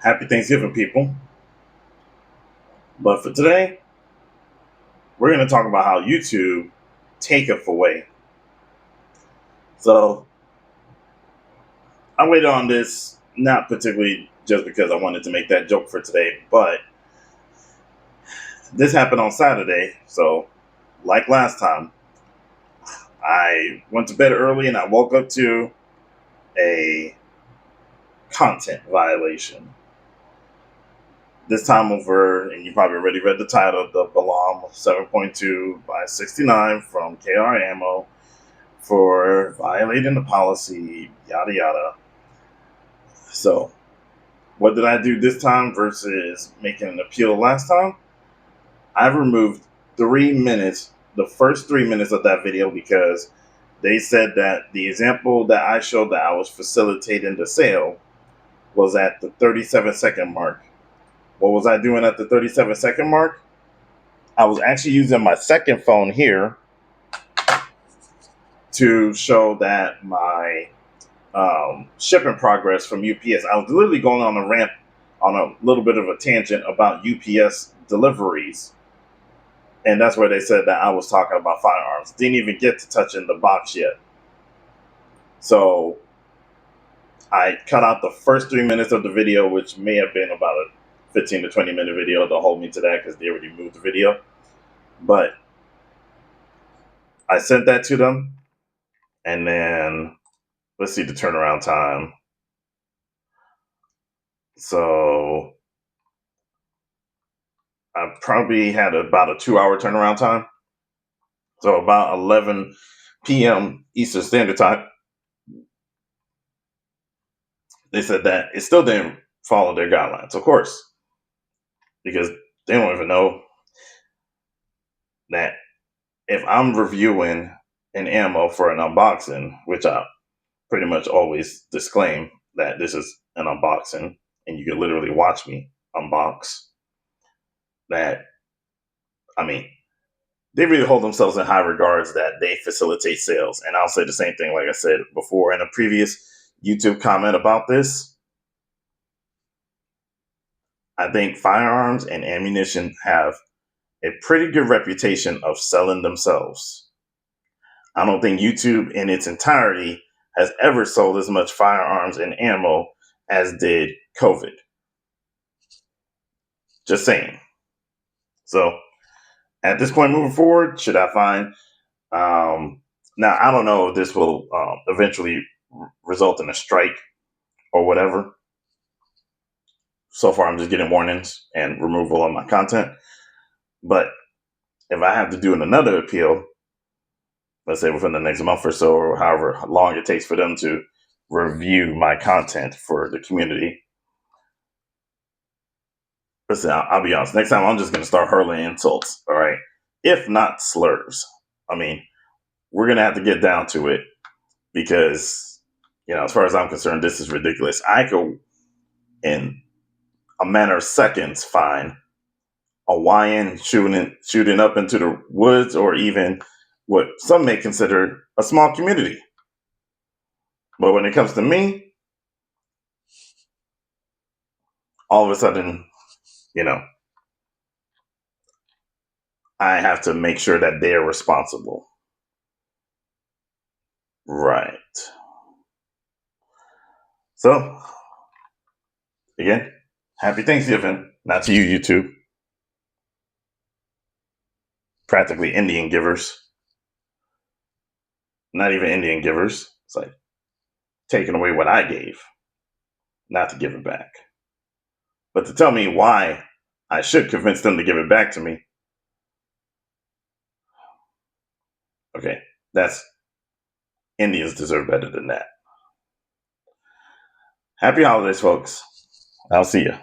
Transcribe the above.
Happy Thanksgiving, people. But for today, we're going to talk about how YouTube taketh away. So I waited on this, not particularly just because I wanted to make that joke for today, but this happened on Saturday. So, like last time, I went to bed early and I woke up to a content violation. This time over, and you probably already read the title, the Belom 7.2 by 69 from KR Ammo for violating the policy, yada yada. So, what did I do this time versus making an appeal last time? I removed 3 minutes, the first 3 minutes of that video, because they said that the example that I showed that I was facilitating the sale was at the 37-second mark. What was I doing at the 37-second mark? I was actually using my second phone here to show that my shipping progress from UPS. I was literally going on a rant, on a little bit of a tangent about UPS deliveries. And that's where they said that I was talking about firearms. Didn't even get to touching the box yet. So I cut out the first 3 minutes of the video, which may have been about a 15 to 20 minute video to hold me to that because they already moved the video. But I sent that to them. And then let's see the turnaround time. So I probably had about a 2 hour turnaround time. So about 11 p.m. Eastern Standard Time, they said that it still didn't follow their guidelines, of course, because they don't even know that if I'm reviewing an ammo for an unboxing, which I pretty much always disclaim that this is an unboxing and you can literally watch me unbox, that, I mean, they really hold themselves in high regards that they facilitate sales. And I'll say the same thing, like I said before in a previous YouTube comment about this. I think firearms and ammunition have a pretty good reputation of selling themselves. I don't think YouTube in its entirety has ever sold as much firearms and ammo as did COVID. Just saying. So at this point moving forward, should I find now I don't know if this will eventually result in a strike or whatever. So far, I'm just getting warnings and removal of my content. But if I have to do another appeal, let's say within the next month or so, or however long it takes for them to review my content for the community, listen, I'll be honest. Next time, I'm just going to start hurling insults, all right? If not slurs. I mean, we're going to have to get down to it because, as far as I'm concerned, this is ridiculous. I could, in a matter of seconds, find a YN shooting up into the woods, or even what some may consider a small community. But when it comes to me, all of a sudden, I have to make sure that they're responsible. Right. So, again, happy Thanksgiving. Not to you, YouTube. Practically Indian givers. Not even Indian givers. It's like taking away what I gave, not to give it back. But to tell me why I should convince them to give it back to me, okay, that's Indians deserve better than that. Happy holidays, folks. I'll see you.